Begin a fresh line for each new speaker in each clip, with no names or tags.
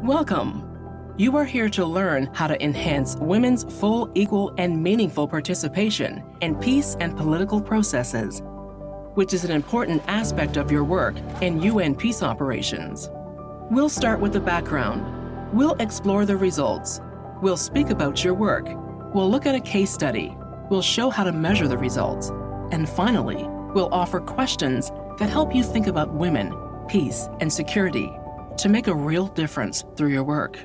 Welcome. You are here to learn how to enhance women's full, equal, and meaningful participation in peace and political processes, which is an important aspect of your work in UN peace operations. We'll start with the background. We'll explore the results. We'll speak about your work. We'll look at a case study. We'll show how to measure the results. And finally, we'll offer questions that help you think about women, peace, and security to make a real difference through your work.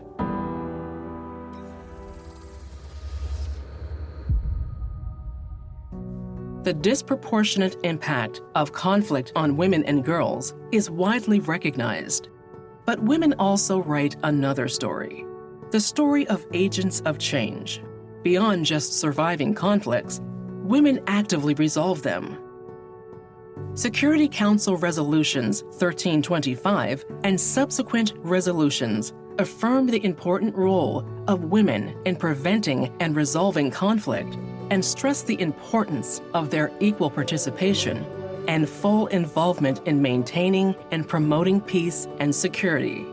The disproportionate impact of conflict on women and girls is widely recognized. But women also write another story, the story of agents of change. Beyond just surviving conflicts, women actively resolve them. Security Council Resolutions 1325 and subsequent resolutions affirm the important role of women in preventing and resolving conflict and stress the importance of their equal participation and full involvement in maintaining and promoting peace and security.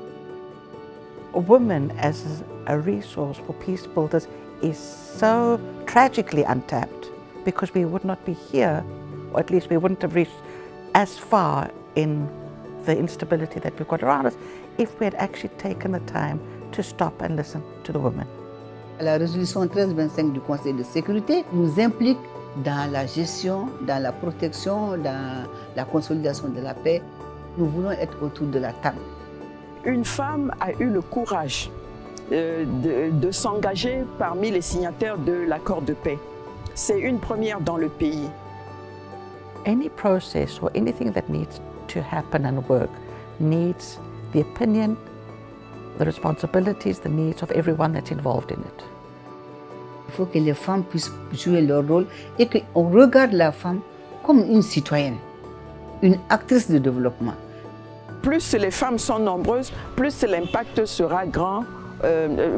Women as a resource for peace builders is so tragically untapped because we would not be here, or at least we wouldn't have reached as far in the instability that we've got around us if we had actually taken the time to stop and listen to the women.
La résolution 1325 du Conseil de sécurité nous implique dans la gestion, dans la protection, dans la consolidation de la paix. Nous voulons être autour de la table.
Une femme a eu le courage de s'engager parmi les signataires de l'accord de paix. C'est une première dans le pays.
Any process or anything that needs to happen and work needs the opinion, the responsibilities, the needs of everyone that's involved in it.
Il faut que les femmes puissent jouer leur rôle et qu'on regarde la femme comme une citoyenne, une actrice de développement.
Plus les femmes sont nombreuses, plus l'impact sera grand,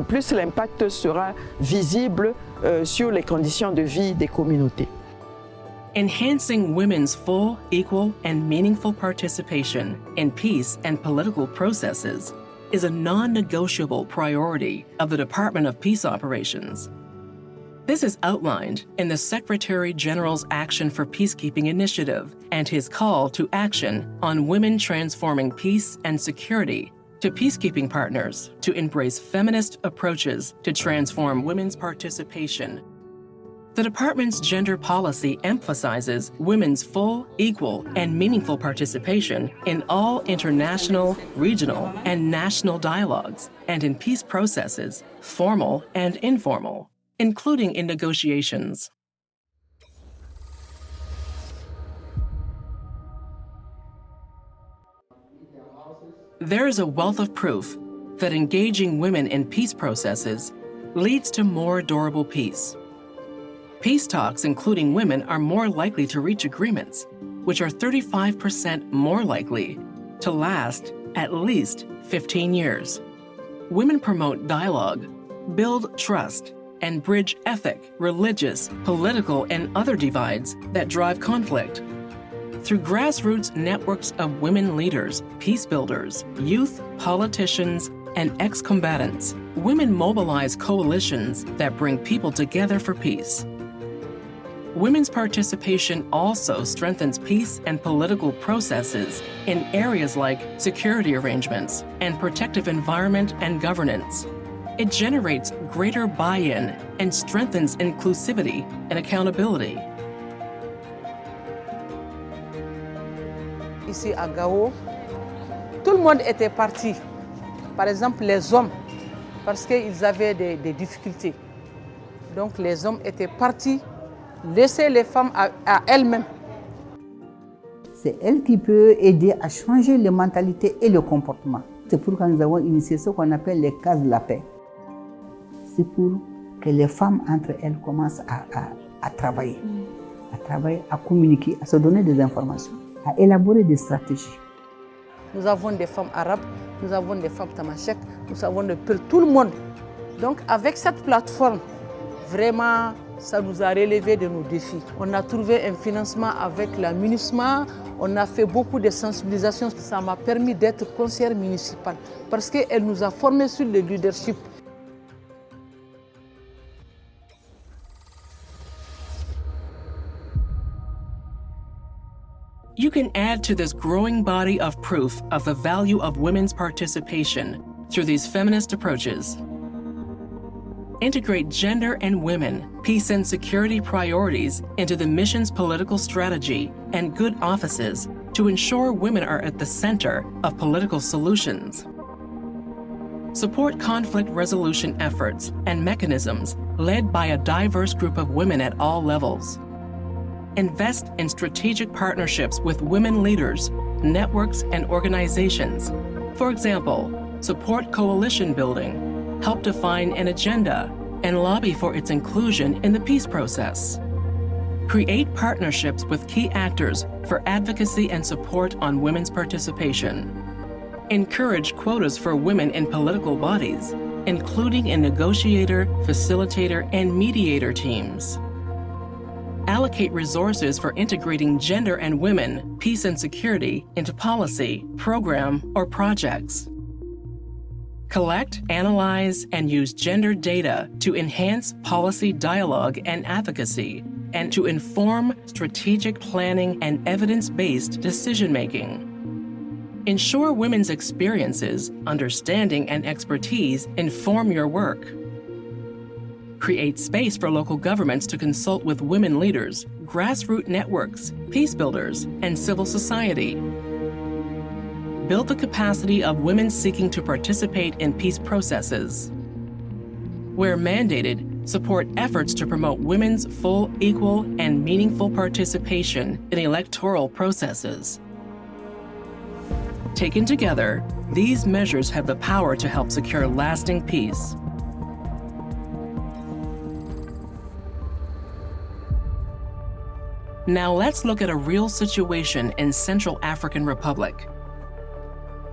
plus l'impact sera visible sur les conditions de vie des communautés.
Enhancing women's full, equal, and meaningful participation in peace and political processes is a non-negotiable priority of the Department of Peace Operations. This is outlined in the Secretary General's Action for Peacekeeping Initiative and his call to action on women transforming peace and security to peacekeeping partners to embrace feminist approaches to transform women's participation. The department's gender policy emphasizes women's full, equal, and meaningful participation in all international, regional, and national dialogues and in peace processes, formal and informal, including in negotiations. There is a wealth of proof that engaging women in peace processes leads to more durable peace. Peace talks, including women, are more likely to reach agreements, which are 35% more likely to last at least 15 years. Women promote dialogue, build trust, and bridge ethnic, religious, political, and other divides that drive conflict. Through grassroots networks of women leaders, peace builders, youth, politicians, and ex-combatants, women mobilize coalitions that bring people together for peace. Women's participation also strengthens peace and political processes in areas like security arrangements and protective environment and governance. It generates greater buy-in and strengthens inclusivity and accountability.
Ici à Gao, tout le monde était parti. Par exemple, les hommes, parce qu'ils avaient des difficultés. Donc les hommes étaient partis, laisser les femmes à elles-mêmes.
C'est elle qui peut aider à changer les mentalités et le comportement. C'est pourquoi nous avons initié ce qu'on appelle les cases de la paix. C'est pour que les femmes entre elles commencent à travailler, à communiquer, à se donner des informations, à élaborer des stratégies.
Nous avons des femmes arabes, nous avons des femmes tamashek, nous avons tout le monde. Donc avec cette plateforme, vraiment, ça nous a relevé de nos défis. On a trouvé un financement avec la MINUSMA, on a fait beaucoup de sensibilisation. Ça m'a permis d'être conseillère municipale parce qu'elle nous a formés sur le leadership.
You can add to this growing body of proof of the value of women's participation through these feminist approaches. Integrate gender and women, peace and security priorities into the mission's political strategy and good offices to ensure women are at the center of political solutions. Support conflict resolution efforts and mechanisms led by a diverse group of women at all levels. Invest in strategic partnerships with women leaders, networks, and organizations. For example, support coalition building, help define an agenda, and lobby for its inclusion in the peace process. Create partnerships with key actors for advocacy and support on women's participation. Encourage quotas for women in political bodies, including in negotiator, facilitator, and mediator teams. Allocate resources for integrating gender and women, peace and security into policy, program, or projects. Collect, analyze, and use gender data to enhance policy dialogue and advocacy, and to inform strategic planning and evidence-based decision-making. Ensure women's experiences, understanding, and expertise inform your work. Create space for local governments to consult with women leaders, grassroots networks, peace builders, and civil society. Build the capacity of women seeking to participate in peace processes. Where mandated, support efforts to promote women's full, equal, and meaningful participation in electoral processes. Taken together, these measures have the power to help secure lasting peace. Now let's look at a real situation in Central African Republic.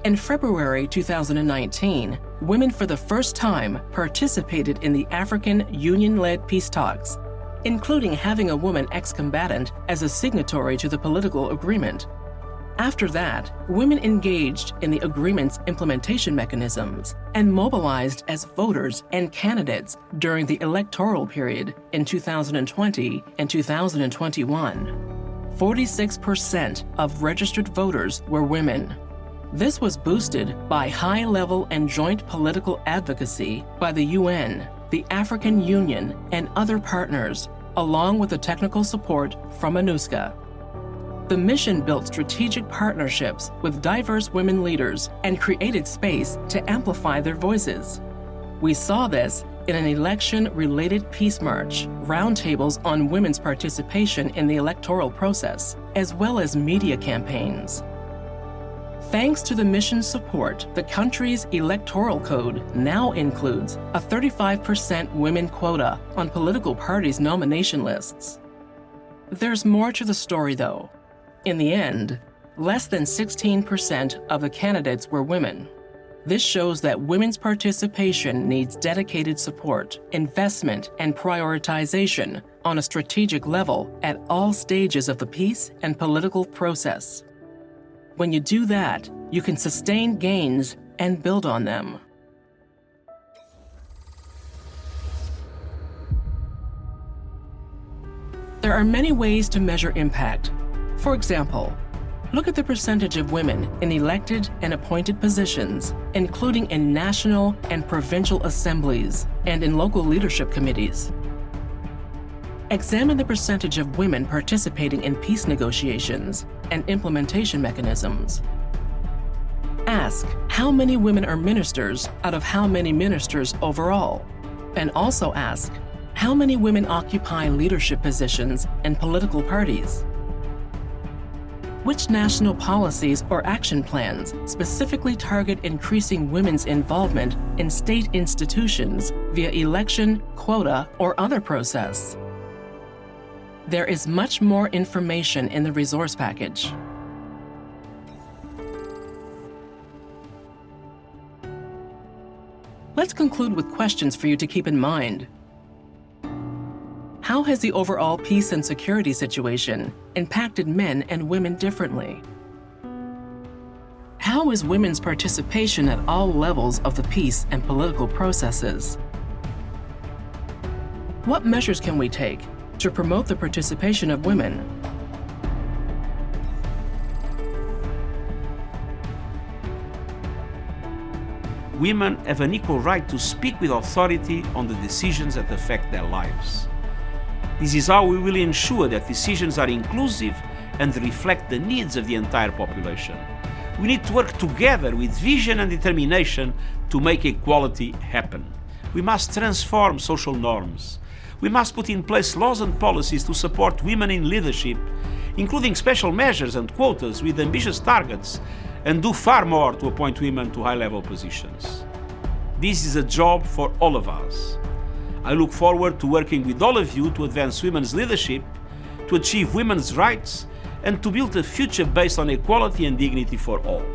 In February 2019, women for the first time participated in the African Union-led peace talks, including having a woman ex-combatant as a signatory to the political agreement. After that, women engaged in the agreement's implementation mechanisms and mobilized as voters and candidates during the electoral period in 2020 and 2021. 46% of registered voters were women. This was boosted by high-level and joint political advocacy by the UN, the African Union, and other partners, along with the technical support from MINUSCA. The mission built strategic partnerships with diverse women leaders and created space to amplify their voices. We saw this in an election-related peace march, roundtables on women's participation in the electoral process, as well as media campaigns. Thanks to the mission's support, the country's electoral code now includes a 35% women quota on political parties' nomination lists. There's more to the story, though. In the end, less than 16% of the candidates were women. This shows that women's participation needs dedicated support, investment, and prioritization on a strategic level at all stages of the peace and political process. When you do that, you can sustain gains and build on them. There are many ways to measure impact. For example, look at the percentage of women in elected and appointed positions, including in national and provincial assemblies and in local leadership committees. Examine the percentage of women participating in peace negotiations and implementation mechanisms. Ask how many women are ministers out of how many ministers overall, and also ask how many women occupy leadership positions in political parties. Which national policies or action plans specifically target increasing women's involvement in state institutions via election, quota, or other process? There is much more information in the resource package. Let's conclude with questions for you to keep in mind. How has the overall peace and security situation impacted men and women differently? How is women's participation at all levels of the peace and political processes? What measures can we take to promote the participation of women?
Women have an equal right to speak with authority on the decisions that affect their lives. This is how we will ensure that decisions are inclusive and reflect the needs of the entire population. We need to work together with vision and determination to make equality happen. We must transform social norms. We must put in place laws and policies to support women in leadership, including special measures and quotas with ambitious targets, and do far more to appoint women to high-level positions. This is a job for all of us. I look forward to working with all of you to advance women's leadership, to achieve women's rights, and to build a future based on equality and dignity for all.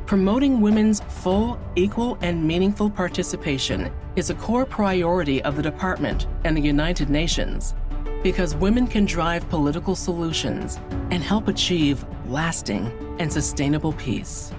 Promoting women's full, equal, and meaningful participation is a core priority of the Department and the United Nations, because women can drive political solutions and help achieve lasting and sustainable peace.